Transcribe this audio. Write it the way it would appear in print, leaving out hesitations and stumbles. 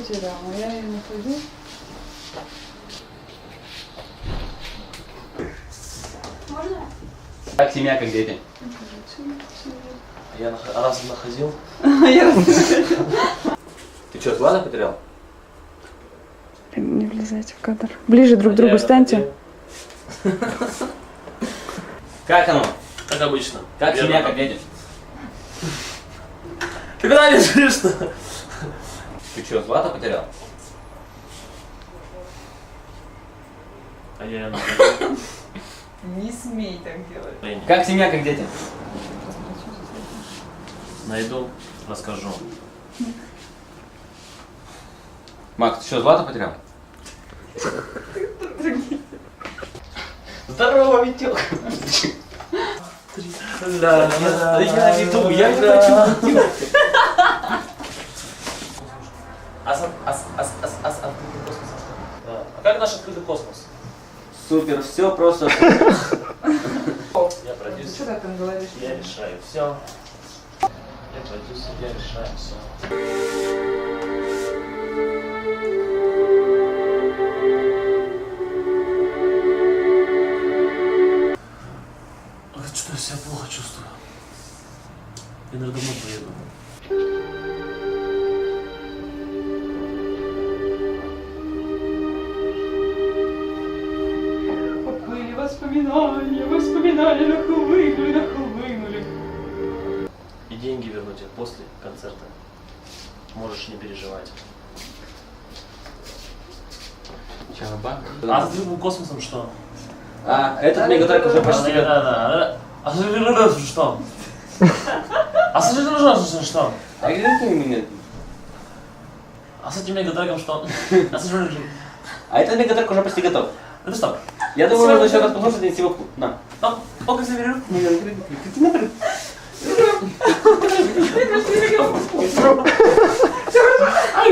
потерял, а я ее нахожу. Можно? Как семья, как дети? Я раз находил. Ты что, Влада потерял? Не влезайте в кадр. Ближе друг к другу станьте. Как оно? Как обычно. Как семья, как дети? Ты куда лежишь-то? Ты что, Влада потерял? А я находил. Не смей так делать. Как семья, как дети? Найду, расскажу. Макс, ты что, Влада потерял? Здорово, Витек. Да, я веду, я не хочу. Открытый космос. А как наш открытый космос? Супер, все просто. Я продюсер. Что ты там говоришь? Я решаю все. Я продюсер, я решаю все. Что я себя плохо чувствую. Я, наверное, домой поеду. Поплыли воспоминания, воспоминания нахлынули. И деньги верну тебе после концерта. Можешь не переживать. Че, банк? А с другим космосом что? А, этот мегатрек уже почти готов. Да. А с другим что? А с другим что? А где ты меня? А с этим мегатреком что? А с другим... А этот мегатрек уже почти готов. Это что? Я думаю, можно еще раз послушать и его... На. Ну, пока заберу. Ай,